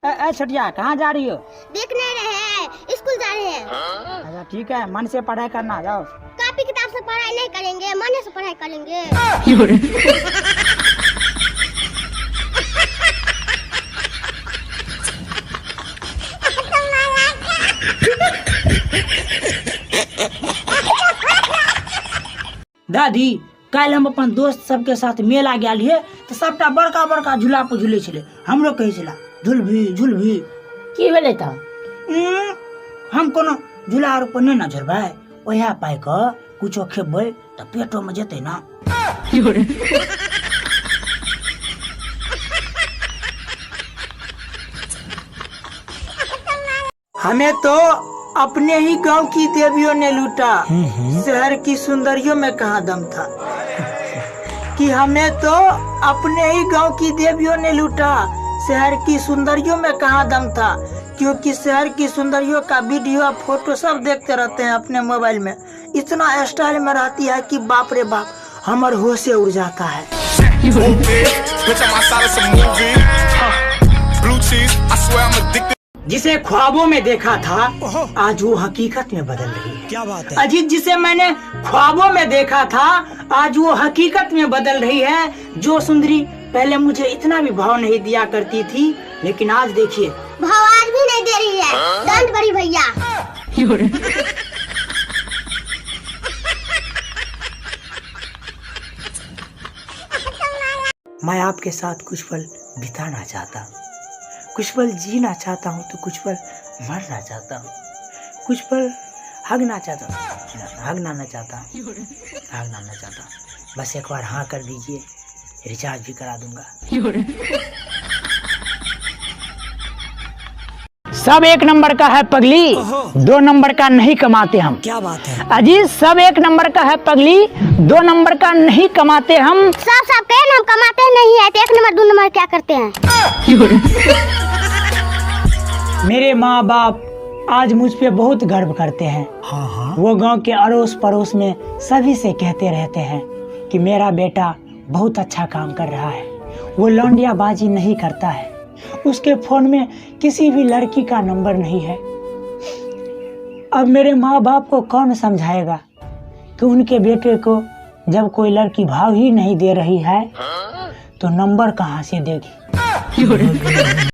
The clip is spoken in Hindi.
छटिया कहाँ जा रही हो? देख नहीं रहे हैं, स्कूल जा रहे हैं। अच्छा ठीक है, मन से पढ़ाई करना, जाओ। कॉपी किताब से पढ़ाई नहीं करेंगे, मन से पढ़ाई करेंगे। दादी, कल हम अपन दोस्त सबके साथ मेला गया लिए तो सबटा बड़का बड़का झूला पर झूले छले। हमरो कहे छला झुलभी की भेलै त हम कोनो झूला आर पर नहीं ना झुलबै, ओहा पाई क कुछो खेबै त पेटो में जेतै ना। हमें तो अपने ही गांव की देवियों ने लूटा, शहर की सुंदरियों में कहाँ दम था। कि हमें तो अपने ही गांव की देवियों ने लूटा, शहर की सुंदरियों में कहाँ दम था। क्योंकि शहर की सुंदरियों का वीडियो फोटो सब देखते रहते हैं अपने मोबाइल में, इतना स्टाइल में रहती है कि बाप रे बाप, हमर होश उड़ जाता है। जिसे ख्वाबों में देखा था आज वो हकीकत में बदल रही है। क्या बात है अजीत, जिसे मैंने ख्वाबों में देखा था आज वो हकीकत में बदल रही है। जो सुंदरी पहले मुझे इतना भी भाव नहीं दिया करती थी, लेकिन आज देखिए भाव आज भी नहीं दे रही है। दंड बड़ी भैया। मैं आपके साथ कुछ पल बिताना चाहता हूँ, कुछ पल जीना चाहता हूँ, तो कुछ पल मरना चाहता हूँ, कुछ पल हगना चाहता हूँ, हगना ना चाहता हूँ, हगना ना चाहता हूँ। बस एक बार हाँ कर दीजिए, रिचार्ज भी करा दूंगा। सब एक नंबर का है पगली, 2 नंबर का नहीं कमाते हम। क्या बात है अजीत, सब एक नंबर का है पगली, 2 नंबर का नहीं कमाते हम। सब कहे ना हम कमाते नहीं है, तो 1 नंबर 2 नंबर क्या करते हैं। मेरे माँ बाप आज मुझ पे बहुत गर्व करते हैं। हाँ वो गांव के अड़ोस पड़ोस में सभी से कहते रहते हैं कि मेरा बेटा बहुत अच्छा काम कर रहा है, वो लौंडियाबाजी नहीं करता है, उसके फोन में किसी भी लड़की का नंबर नहीं है। अब मेरे माँ बाप को कौन समझाएगा कि उनके बेटे को जब कोई लड़की भाव ही नहीं दे रही है तो नंबर कहाँ से देगी।